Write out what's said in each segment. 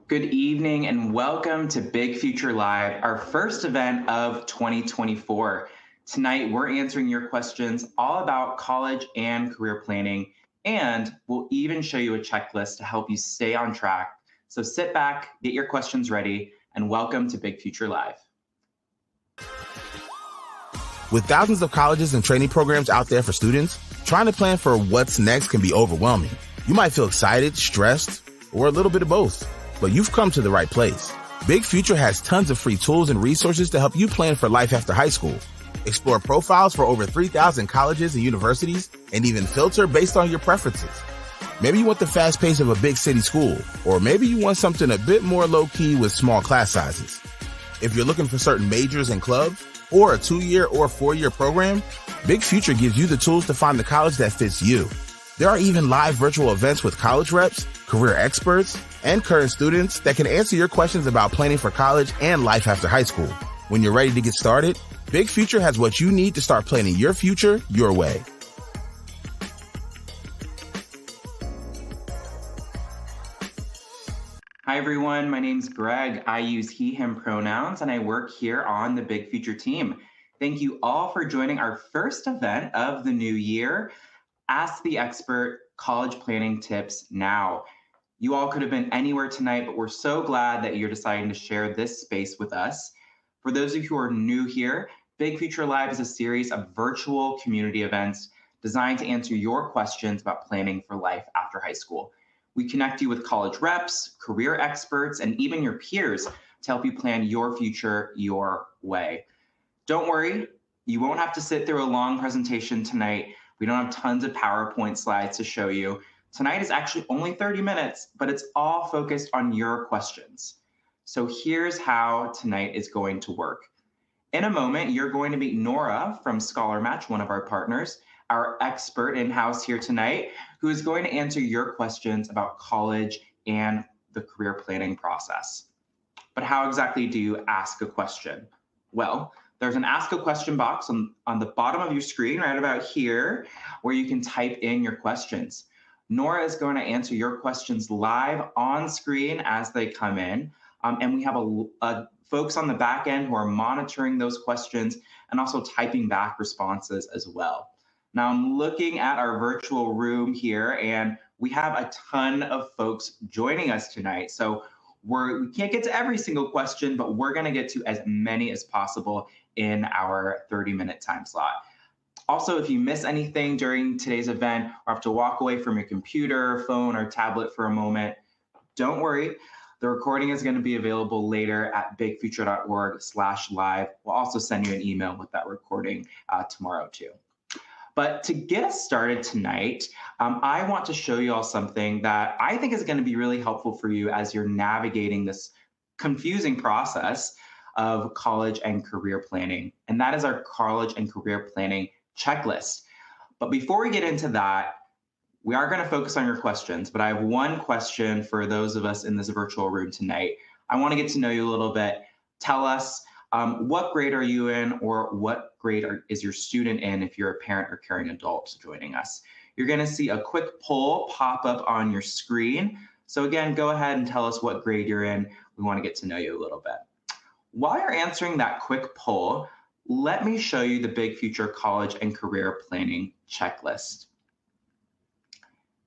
Good evening and welcome to Big Future Live, our first event of 2024. Tonight, we're answering your questions all about college and career planning, and we'll even show you a checklist to help you stay on track. So sit back, get your questions ready, and welcome to Big Future Live. With thousands of colleges and training programs out there for students, trying to plan for what's next can be overwhelming. You might feel excited, stressed, or a little bit of both. But you've come to the right place. Big Future has tons of free tools and resources to help you plan for life after high school. Explore profiles for over 3,000 colleges and universities, and even filter based on your preferences. Maybe you want the fast pace of a big city school, or maybe you want something a bit more low-key with small class sizes. If you're looking for certain majors and clubs, or a 2-year or 4-year program, Big Future gives you the tools to find the college that fits you. There are even live virtual events with college reps, career experts, and current students that can answer your questions about planning for college and life after high school. When you're ready to get started, Big Future has what you need to start planning your future your way. Hi, everyone. My name's Greg. I use he, him pronouns, and I work here on the Big Future team. Thank you all for joining our first event of the new year. Ask the Expert College Planning Tips Now. You all could have been anywhere tonight, but we're so glad that you're deciding to share this space with us. For those of you who are new here, Big Future Live is a series of virtual community events designed to answer your questions about planning for life after high school. We connect you with college reps, career experts, and even your peers to help you plan your future your way. Don't worry, you won't have to sit through a long presentation tonight. We don't have tons of PowerPoint slides to show you. Tonight is actually only 30 minutes, but it's all focused on your questions. So here's how tonight is going to work. In a moment, you're going to meet Nora from Scholar Match, one of our partners, our expert in-house here tonight, who is going to answer your questions about college and the career planning process. But how exactly do you ask a question? Well, there's an ask a question box on the bottom of your screen right about here where you can type in your questions. Nora is going to answer your questions live on screen as they come in. And we have folks on the back end who are monitoring those questions and also typing back responses as well. Now I'm looking at our virtual room here, and we have a ton of folks joining us tonight. So we can't get to every single question, but we're going to get to as many as possible in our 30-minute time slot. Also, if you miss anything during today's event or have to walk away from your computer, phone, or tablet for a moment, don't worry. The recording is going to be available later at bigfuture.org/live. We'll also send you an email with that recording tomorrow too. But to get us started tonight, I want to show you all something that I think is going to be really helpful for you as you're navigating this confusing process of college and career planning. And that is our college and career planning checklist. But before we get into that, we are going to focus on your questions, but I have one question for those of us in this virtual room tonight. I want to get to know you a little bit. Tell us what grade are you in, or what grade is your student in if you're a parent or caring adult joining us. You're going to see a quick poll pop up on your screen. So again, go ahead and tell us what grade you're in. We want to get to know you a little bit. While you're answering that quick poll, let me show you the Big Future College and Career Planning Checklist.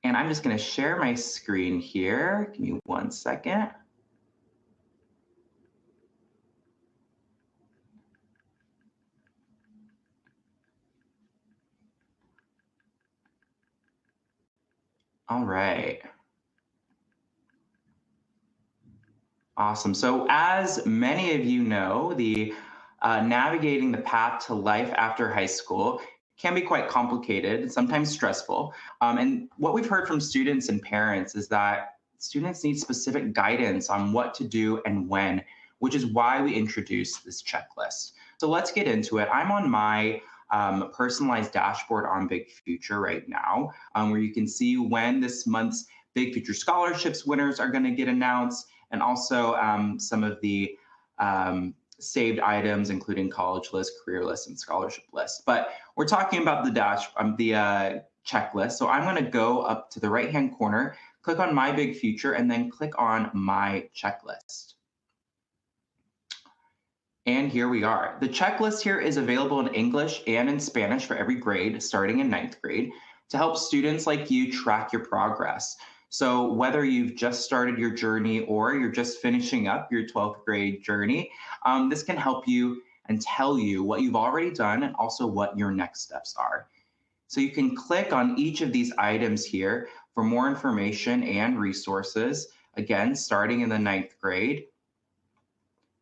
And I'm just going to share my screen here. Give me 1 second. All right. Awesome. So as many of you know, the navigating the path to life after high school can be quite complicated and sometimes stressful. And what we've heard from students and parents is that students need specific guidance on what to do and when, which is why we introduced this checklist. So let's get into it. I'm on my personalized dashboard on Big Future right now, where you can see when this month's Big Future Scholarships winners are going to get announced, and also some of the saved items, including college list, career list, and scholarship list. But we're talking about the checklist. So I'm going to go up to the right-hand corner, click on My Big Future, and then click on My Checklist. And here we are. The checklist here is available in English and in Spanish for every grade, starting in ninth grade, to help students like you track your progress. So whether you've just started your journey or you're just finishing up your 12th grade journey, this can help you and tell you what you've already done and also what your next steps are. So you can click on each of these items here for more information and resources, again, starting in the ninth grade.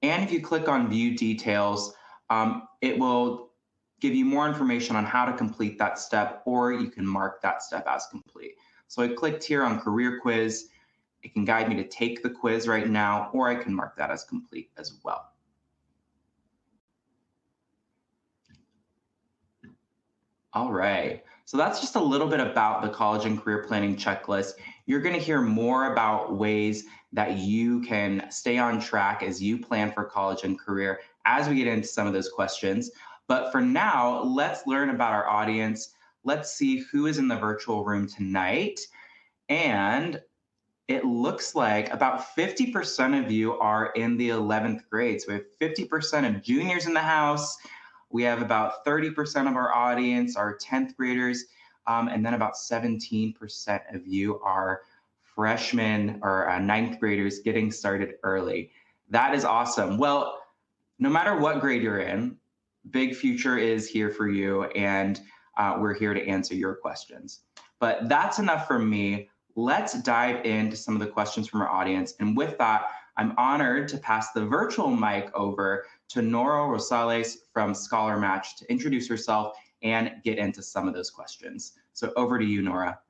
And if you click on View Details, it will give you more information on how to complete that step, or you can mark that step as complete. So I clicked here on Career Quiz. It can guide me to take the quiz right now, or I can mark that as complete as well. All right, so that's just a little bit about the college and career planning checklist. You're going to hear more about ways that you can stay on track as you plan for college and career as we get into some of those questions. But for now, let's learn about our audience. Let's see who is in the virtual room tonight. And it looks like about 50% of you are in the 11th grade. So we have 50% of juniors in the house. We have about 30% of our audience are 10th graders, and then about 17% of you are freshmen or ninth graders getting started early. That is awesome. Well, no matter what grade you're in, Big Future is here for you, and we're here to answer your questions. But that's enough from me. Let's dive into some of the questions from our audience. And with that, I'm honored to pass the virtual mic over to Nora Rosales from Scholar Match to introduce herself and get into some of those questions. So over to you, Nora.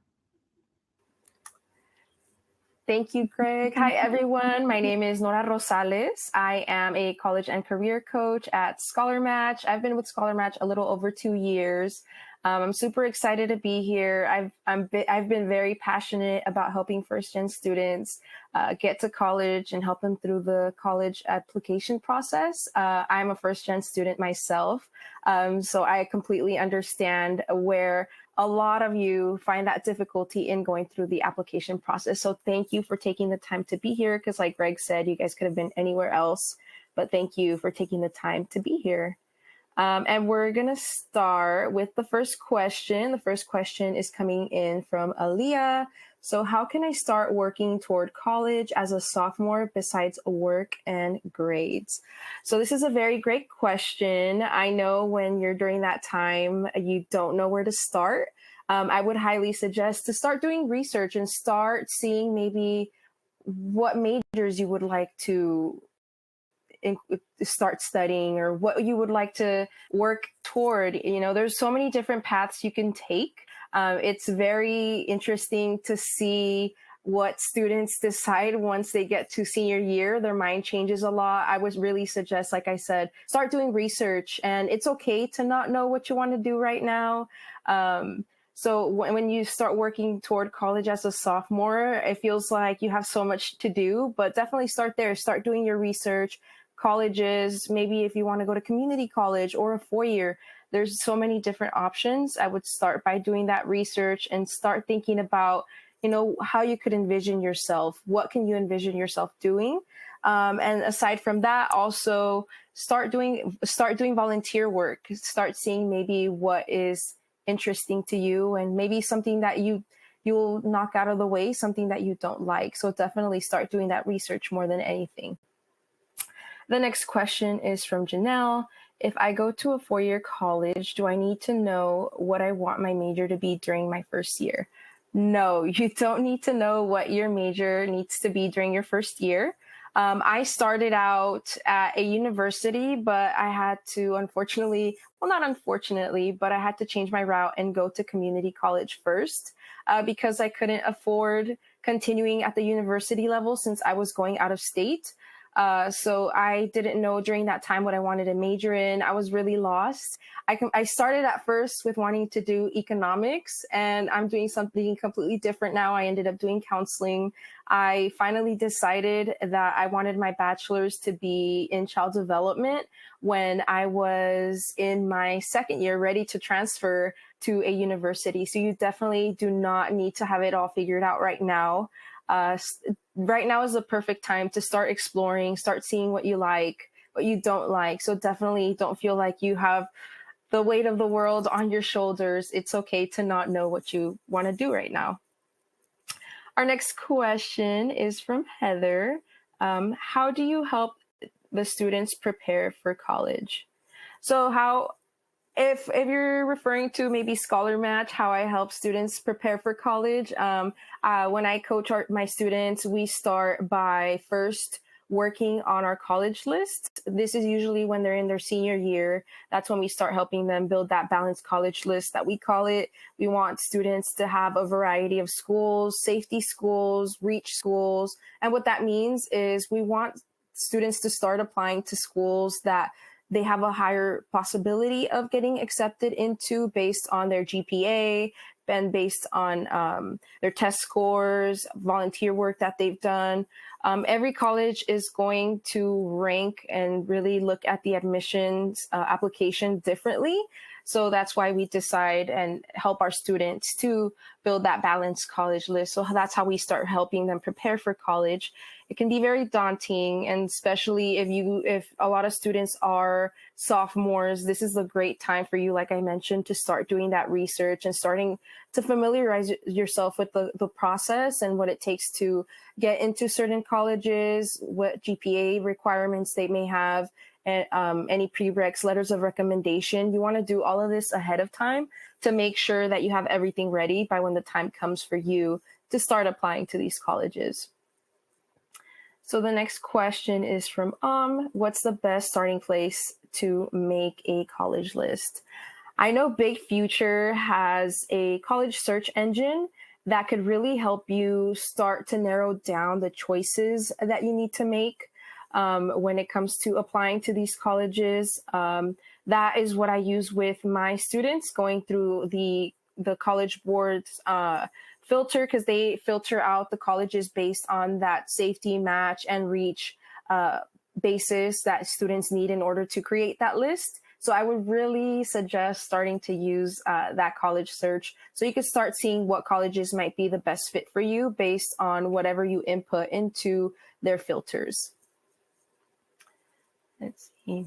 Thank you, Greg. Hi, everyone. My name is Nora Rosales. I am a college and career coach at Scholar Match. I've been with Scholar Match a little over 2 years. I'm super excited to be here. I've been very passionate about helping first-gen students get to college and help them through the college application process. I'm a first-gen student myself, so I completely understand where a lot of you find that difficulty in going through the application process. So thank you for taking the time to be here, because like Greg said, you guys could have been anywhere else, but thank you for taking the time to be here. And we're going to start with the first question. The first question is coming in from Aaliyah. So how can I start working toward college as a sophomore besides work and grades? So this is a very great question. I know when you're during that time, you don't know where to start. I would highly suggest to start doing research and start seeing maybe what majors you would like to start studying, or what you would like to work toward. You know, there's so many different paths you can take. It's very interesting to see what students decide once they get to senior year. Their mind changes a lot. I would really suggest, like I said, start doing research, and it's okay to not know what you want to do right now. So when you start working toward college as a sophomore, it feels like you have so much to do, but definitely start there. Start doing your research. Colleges, maybe if you want to go to community college or a four-year, there's so many different options. I would start by doing that research and start thinking about, you know, how you could envision yourself. What can you envision yourself doing? And aside from that, also start doing volunteer work. Start seeing maybe what is interesting to you, and maybe something that you'll knock out of the way, something that you don't like. So definitely start doing that research more than anything. The next question is from Janelle. If I go to a four-year college, do I need to know what I want my major to be during my first year? No, you don't need to know what your major needs to be during your first year. I started out at a university, but I had to not unfortunately, but I had to change my route and go to community college first because I couldn't afford continuing at the university level since I was going out of state. So I didn't know during that time what I wanted to major in. I was really lost. I started at first with wanting to do economics, and I'm doing something completely different now. I ended up doing counseling. I finally decided that I wanted my bachelor's to be in child development when I was in my second year, ready to transfer to a university. So you definitely do not need to have it all figured out right now. Right now is the perfect time to start exploring, start seeing what you like, what you don't like. So definitely don't feel like you have the weight of the world on your shoulders. It's okay to not know what you want to do right now. Our next question is from Heather. How do you help the students prepare for college? So how if you're referring to maybe Scholar Match, how I help students prepare for college, when I coach my students, we start by first working on our college list. This is usually when they're in their senior year. That's when we start helping them build that balanced college list that we call it. We want students to have a variety of schools, safety schools, reach schools. And what that means is we want students to start applying to schools that they have a higher possibility of getting accepted into based on their GPA and based on their test scores, volunteer work that they've done. Every college is going to rank and really look at the admissions application differently. So that's why we decide and help our students to build that balanced college list. So that's how we start helping them prepare for college. It can be very daunting, and especially if a lot of students are sophomores, this is a great time for you, like I mentioned, to start doing that research and starting to familiarize yourself with the process and what it takes to get into certain colleges, what GPA requirements they may have, and any prereqs, letters of recommendation. You want to do all of this ahead of time to make sure that you have everything ready by when the time comes for you to start applying to these colleges. So the next question is from what's the best starting place to make a college list? I know Big Future has a college search engine that could really help you start to narrow down the choices that you need to make when it comes to applying to these colleges. That is what I use with my students going through the College Board's filter, because they filter out the colleges based on that safety, match, and reach basis that students need in order to create that list. So I would really suggest starting to use that college search so you can start seeing what colleges might be the best fit for you based on whatever you input into their filters. Let's see.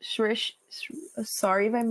Srish, sorry if I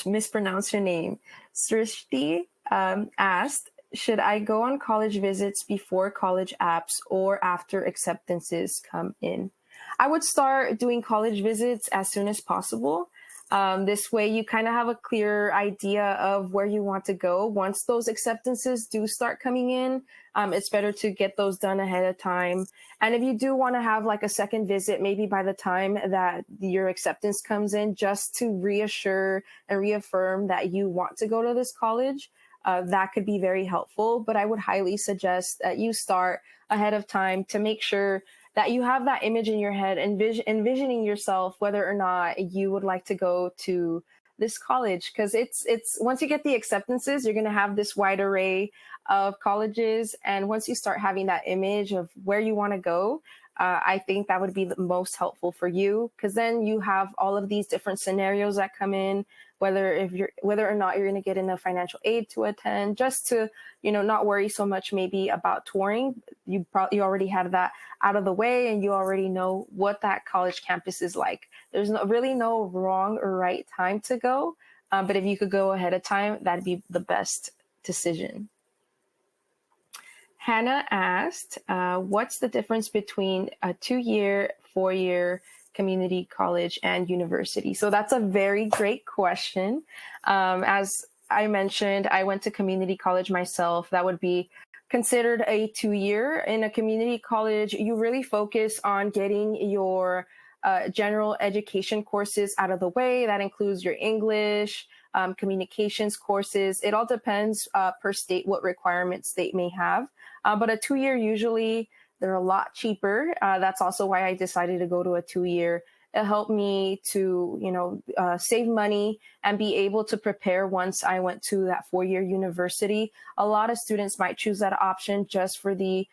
mispronounced your name. Srishti asked, should I go on college visits before college apps or after acceptances come in? I would start doing college visits as soon as possible. This way you kind of have a clear idea of where you want to go. Once those acceptances do start coming in, it's better to get those done ahead of time. And if you do want to have like a second visit, maybe by the time that your acceptance comes in, just to reassure and reaffirm that you want to go to this college, that could be very helpful. But I would highly suggest that you start ahead of time to make sure that you have that image in your head, envisioning yourself whether or not you would like to go to this college. Because it's once you get the acceptances, you're going to have this wide array of colleges. And once you start having that image of where you want to go, I think that would be the most helpful for you, because then you have all of these different scenarios that come in, whether or not you're going to get enough financial aid to attend, just to, not worry so much maybe about touring. You already have that out of the way, and you already know what that college campus is like. There's really no wrong or right time to go, but if you could go ahead of time, that'd be the best decision. Hannah asked, what's the difference between a 2-year, 4-year community college and university? So that's a very great question. As I mentioned, I went to community college myself. That would be considered a 2-year. In a community college, you really focus on getting your general education courses out of the way. That includes your English, communications courses. It all depends per state what requirements they may have. But a 2-year, usually They're a lot cheaper. That's also why I decided to go to a 2-year. It helped me to, save money and be able to prepare once I went to that 4-year university. A lot of students might choose that option just for the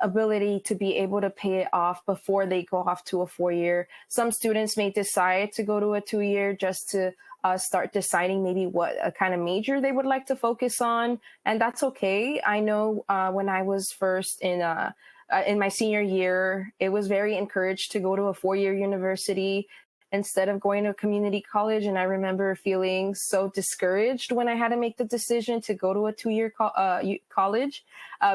ability to be able to pay it off before they go off to a 4-year. Some students may decide to go to a 2-year just to start deciding maybe what kind of major they would like to focus on. And that's okay. I know when I was first in my senior year, it was very encouraged to go to a 4-year university instead of going to a community college. And I remember feeling so discouraged when I had to make the decision to go to a 2-year college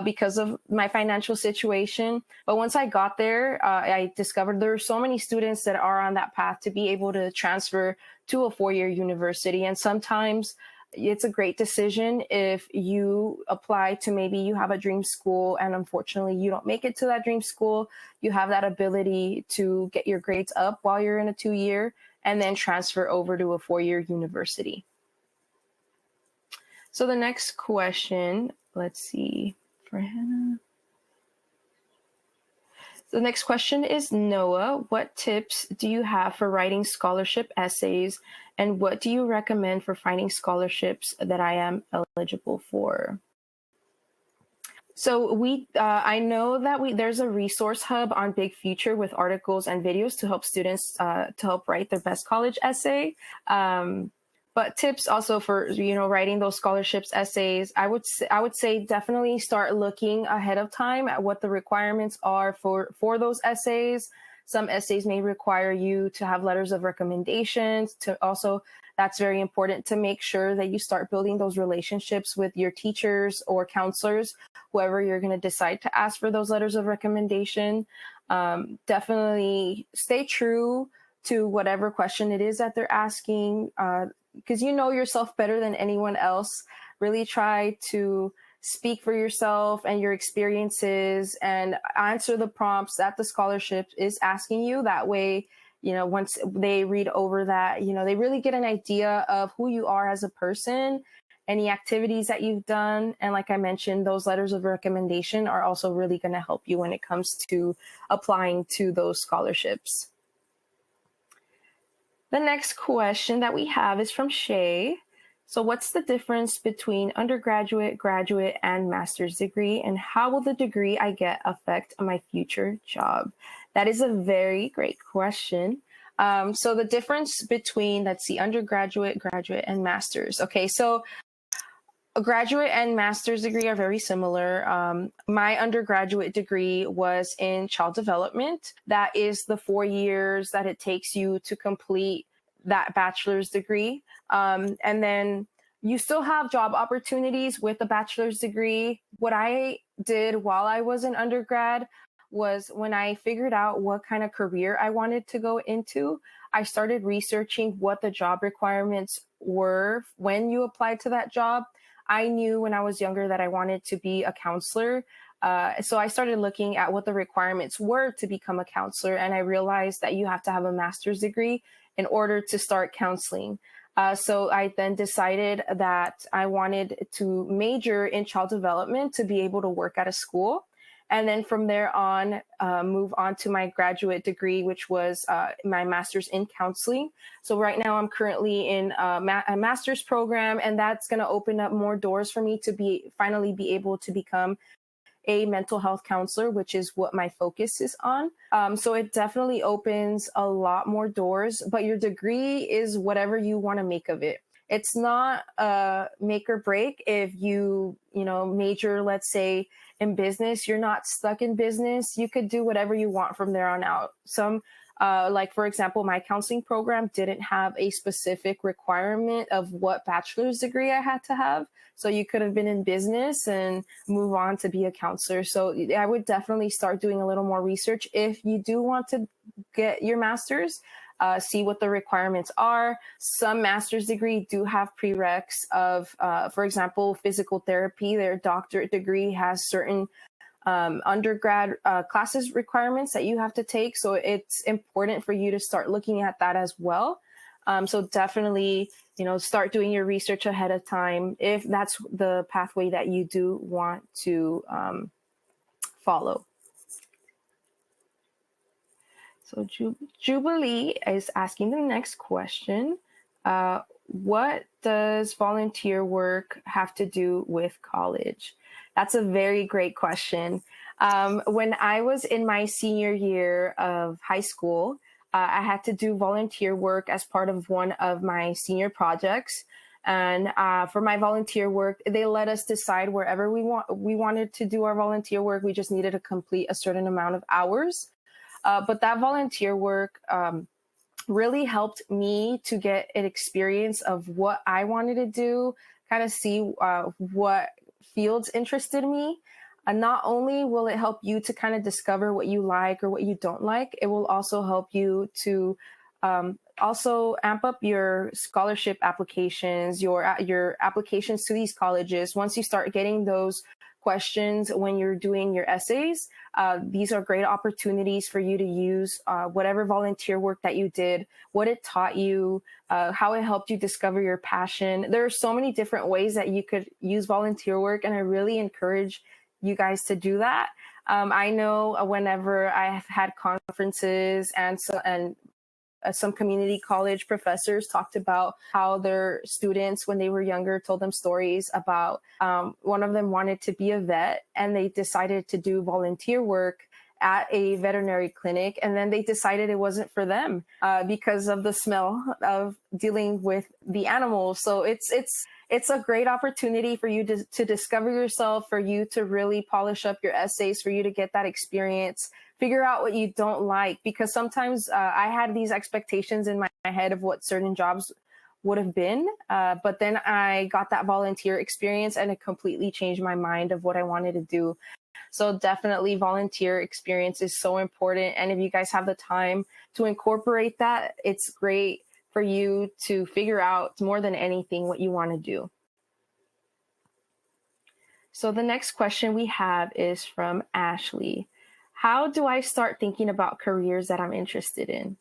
because of my financial situation. But once I got there, I discovered there are so many students that are on that path to be able to transfer to a 4-year university. And sometimes it's a great decision if you apply to, maybe you have a dream school and unfortunately you don't make it to that dream school. You have that ability to get your grades up while you're in a 2-year and then transfer over to a 4-year university. So the next question, let's see, for Hannah. The next question is, Noah, what tips do you have for writing scholarship essays, and what do you recommend for finding scholarships that I am eligible for? So I know that there's a resource hub on Big Future with articles and videos to help students to help write their best college essay. But tips also for, writing those scholarships essays, I would say definitely start looking ahead of time at what the requirements are for those essays. Some essays may require you to have letters of recommendations. That's very important to make sure that you start building those relationships with your teachers or counselors, whoever you're going to decide to ask for those letters of recommendation. Definitely stay true to whatever question it is that they're asking, because you know yourself better than anyone else. Really try to speak for yourself and your experiences and answer the prompts that the scholarship is asking you. That way, once they read over that, they really get an idea of who you are as a person, any activities that you've done. And like I mentioned, those letters of recommendation are also really going to help you when it comes to applying to those scholarships. The next question that we have is from Shay. So what's the difference between undergraduate, graduate, and master's degree, and how will the degree I get affect my future job? That is a very great question. So the difference between, undergraduate, graduate, and master's. Okay, so a graduate and master's degree are very similar. My undergraduate degree was in child development. That is the 4 years that it takes you to complete that bachelor's degree. And then you still have job opportunities with a bachelor's degree. What I did while I was an undergrad was, when I figured out what kind of career I wanted to go into, I started researching what the job requirements were when you applied to that job. I knew when I was younger that I wanted to be a counselor. So I started looking at what the requirements were to become a counselor. And I realized that you have to have a master's degree in order to start counseling. So I then decided that I wanted to major in child development to be able to work at a school. And then from there on, move on to my graduate degree, which was my master's in counseling. So right now I'm currently in a master's program, and that's going to open up more doors for me to finally be able to become a mental health counselor, which is what my focus is on. So it definitely opens a lot more doors, but your degree is whatever you want to make of it. It's not a make or break. If you major, let's say, in business, you're not stuck in business. You could do whatever you want from there on out. Some, like for example, my counseling program didn't have a specific requirement of what bachelor's degree I had to have. So you could have been in business and move on to be a counselor. So I would definitely start doing a little more research if you do want to get your master's. See what the requirements are. Some master's degree do have prereqs of, for example, physical therapy. Their doctorate degree has certain undergrad classes requirements that you have to take. So it's important for you to start looking at that as well. So definitely, start doing your research ahead of time if that's the pathway that you do want to follow. So Jubilee is asking the next question. What does volunteer work have to do with college? That's a very great question. When I was in my senior year of high school, I had to do volunteer work as part of one of my senior projects. And for my volunteer work, they let us decide wherever we wanted to do our volunteer work. We just needed to complete a certain amount of hours. But that volunteer work really helped me to get an experience of what I wanted to do, kind of see what fields interested me. And not only will it help you to kind of discover what you like or what you don't like, it will also help you to also amp up your scholarship applications, your applications to these colleges. Once you start getting those questions when you're doing your essays, these are great opportunities for you to use whatever volunteer work that you did, what it taught you, how it helped you discover your passion. There are so many different ways that you could use volunteer work, and I really encourage you guys to do that. I know whenever I have had conferences and some community college professors talked about how their students, when they were younger, told them stories about one of them wanted to be a vet, and they decided to do volunteer work at a veterinary clinic, and then they decided it wasn't for them because of the smell of dealing with the animals. So it's a great opportunity for you to discover yourself, for you to really polish up your essays, for you to get that experience, figure out what you don't like, because sometimes I had these expectations in my head of what certain jobs would have been. But then I got that volunteer experience and it completely changed my mind of what I wanted to do. So definitely volunteer experience is so important. And if you guys have the time to incorporate that, it's great for you to figure out more than anything what you want to do. So the next question we have is from Ashley. How do I start thinking about careers that I'm interested in?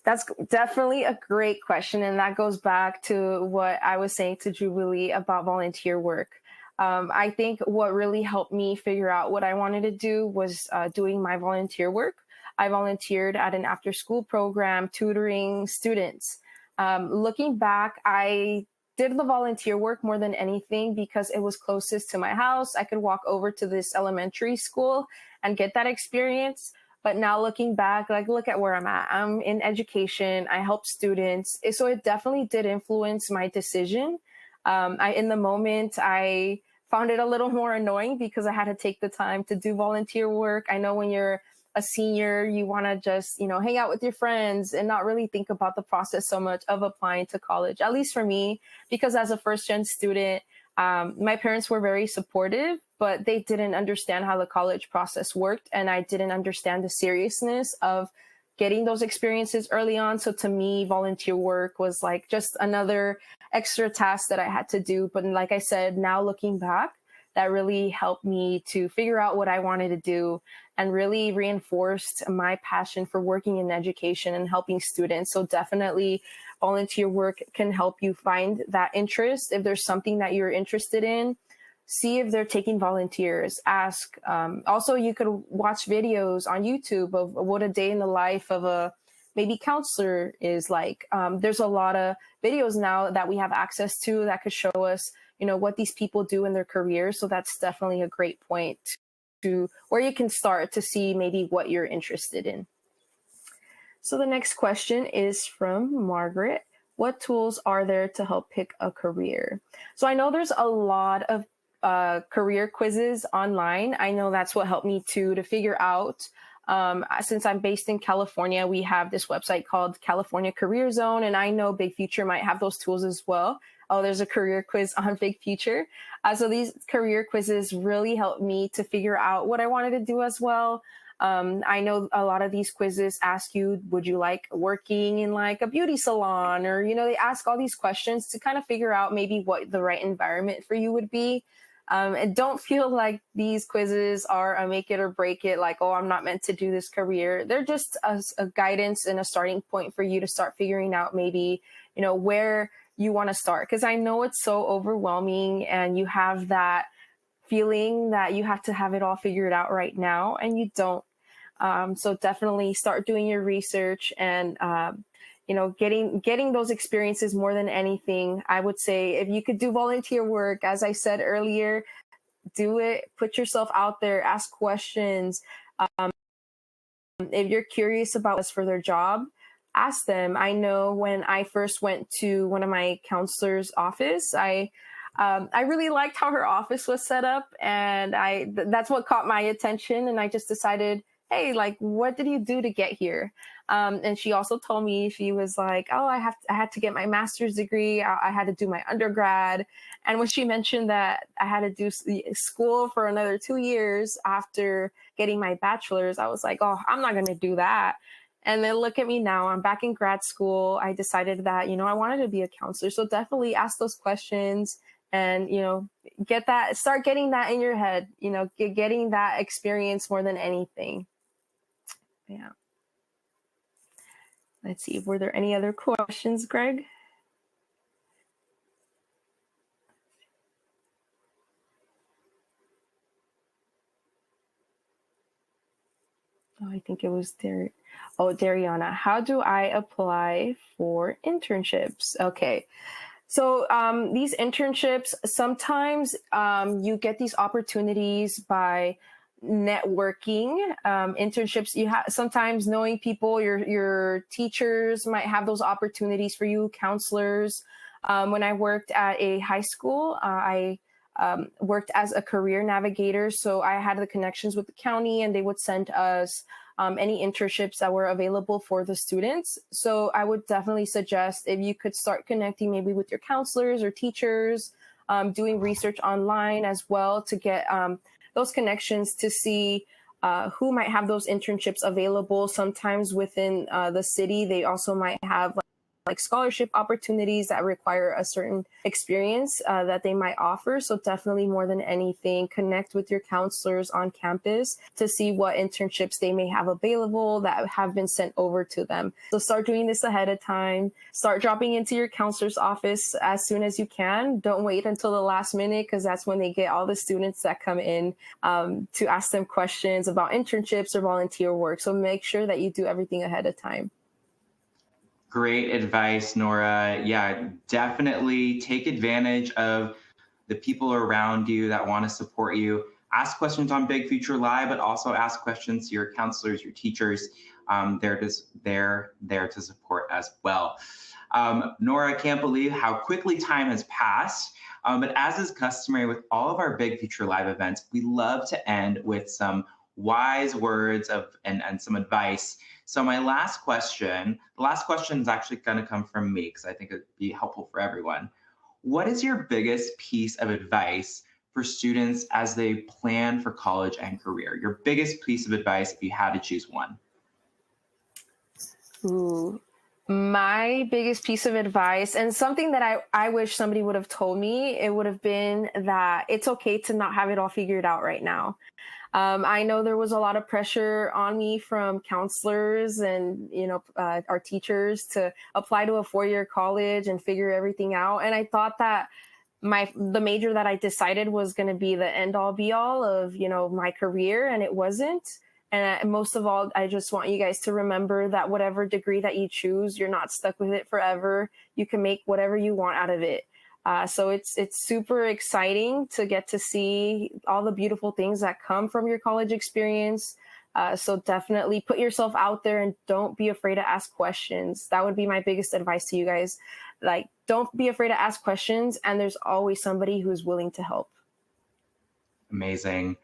That's definitely a great question. And that goes back to what I was saying to Jubilee about volunteer work. I think what really helped me figure out what I wanted to do was doing my volunteer work. I volunteered at an after-school program tutoring students. Looking back, I did the volunteer work more than anything because it was closest to my house. I could walk over to this elementary school and get that experience. But now looking back, like, look at where I'm at. I'm in education. I help students. So it definitely did influence my decision. In the moment, I found it a little more annoying because I had to take the time to do volunteer work. I know when you're a senior, you want to just, hang out with your friends and not really think about the process so much of applying to college, at least for me, because as a first-gen student, my parents were very supportive, but they didn't understand how the college process worked. And I didn't understand the seriousness of getting those experiences early on. So to me, volunteer work was like just another extra task that I had to do. But like I said, now looking back, that really helped me to figure out what I wanted to do and really reinforced my passion for working in education and helping students. So definitely volunteer work can help you find that interest. If there's something that you're interested in, see if they're taking volunteers. Ask. Also, you could watch videos on YouTube of what a day in the life of a maybe counselor is like. There's a lot of videos now that we have access to that could show us, what these people do in their careers. So that's definitely a great point to where you can start to see maybe what you're interested in. So the next question is from Margaret. What tools are there to help pick a career? So I know there's a lot of career quizzes online. I know that's what helped me to figure out. Since I'm based in California, we have this website called California Career Zone, and I know Big Future might have those tools as well. Oh, there's a career quiz on Big Future. So these career quizzes really helped me to figure out what I wanted to do as well. I know a lot of these quizzes ask you, would you like working in like a beauty salon? Or, they ask all these questions to kind of figure out maybe what the right environment for you would be. And don't feel like these quizzes are a make it or break it, like, oh, I'm not meant to do this career. They're just a guidance and a starting point for you to start figuring out maybe, where you want to start. Because I know it's so overwhelming and you have that feeling that you have to have it all figured out right now, and you don't. So definitely start doing your research and getting those experiences more than anything. I would say if you could do volunteer work, as I said earlier, do it. Put yourself out there. Ask questions. If you're curious about what's for their job, ask them. I know when I first went to one of my counselor's office, I really liked how her office was set up, and that's what caught my attention. And I just decided, hey, like, what did you do to get here? And she also told me, she was like, oh, I had to get my master's degree. I had to do my undergrad. And when she mentioned that I had to do school for another 2 years after getting my bachelor's, I was like, oh, I'm not going to do that. And then look at me now. I'm back in grad school. I decided that, I wanted to be a counselor. So definitely ask those questions and, start getting that in your head, getting that experience more than anything. Yeah. Let's see. Were there any other questions, Greg? Oh, I think it was Dariana. How do I apply for internships? Okay. So these internships, sometimes you get these opportunities by networking. Internships, you have sometimes knowing people, your teachers might have those opportunities for you, counselors. When I worked at a high school, I worked as a career navigator. So I had the connections with the county, and they would send us any internships that were available for the students. So I would definitely suggest if you could start connecting maybe with your counselors or teachers, doing research online as well to get those connections to see who might have those internships available. Sometimes within the city, they also might have like scholarship opportunities that require a certain experience that they might offer. So definitely more than anything, connect with your counselors on campus to see what internships they may have available that have been sent over to them. So start doing this ahead of time. Start dropping into your counselor's office as soon as you can. Don't wait until the last minute, because that's when they get all the students that come in to ask them questions about internships or volunteer work. So make sure that you do everything ahead of time. Great advice, Nora. Yeah, definitely take advantage of the people around you that want to support you. Ask questions on Big Future Live, but also ask questions to your counselors, your teachers. They're there to support as well. Nora, I can't believe how quickly time has passed. But as is customary with all of our Big Future Live events, we love to end with some wise words and some advice. So the last question is actually going to come from me because I think it'd be helpful for everyone. What is your biggest piece of advice for students as they plan for college and career? Your biggest piece of advice if you had to choose one. Ooh, my biggest piece of advice, and something that I wish somebody would have told me, it would have been that it's okay to not have it all figured out right now. I know there was a lot of pressure on me from counselors and, our teachers to apply to a 4-year college and figure everything out. And I thought that the major that I decided was going to be the end all be all of, my career, and it wasn't. And most of all, I just want you guys to remember that whatever degree that you choose, you're not stuck with it forever. You can make whatever you want out of it. So it's super exciting to get to see all the beautiful things that come from your college experience. So definitely put yourself out there and don't be afraid to ask questions. That would be my biggest advice to you guys. Like, don't be afraid to ask questions, and there's always somebody who's willing to help. Amazing.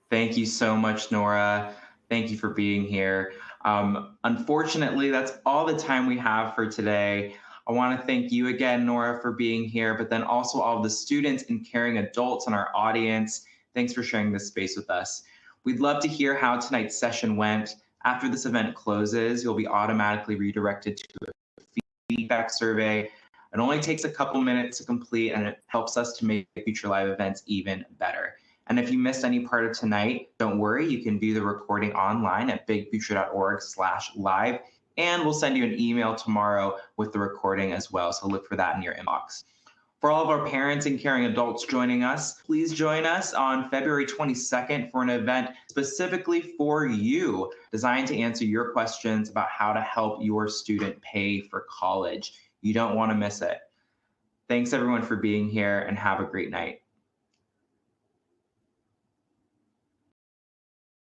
Thank you so much, Nora. Thank you for being here. Unfortunately, that's all the time we have for today. I want to thank you again, Nora, for being here, but then also all the students and caring adults in our audience. Thanks for sharing this space with us. We'd love to hear how tonight's session went. After this event closes, you'll be automatically redirected to a feedback survey. It only takes a couple minutes to complete, and it helps us to make future live events even better. And if you missed any part of tonight, don't worry, you can view the recording online at bigfuture.org/live. And we'll send you an email tomorrow with the recording as well. So look for that in your inbox. For all of our parents and caring adults joining us, please join us on February 22nd for an event specifically for you, designed to answer your questions about how to help your student pay for college. You don't want to miss it. Thanks everyone for being here and have a great night.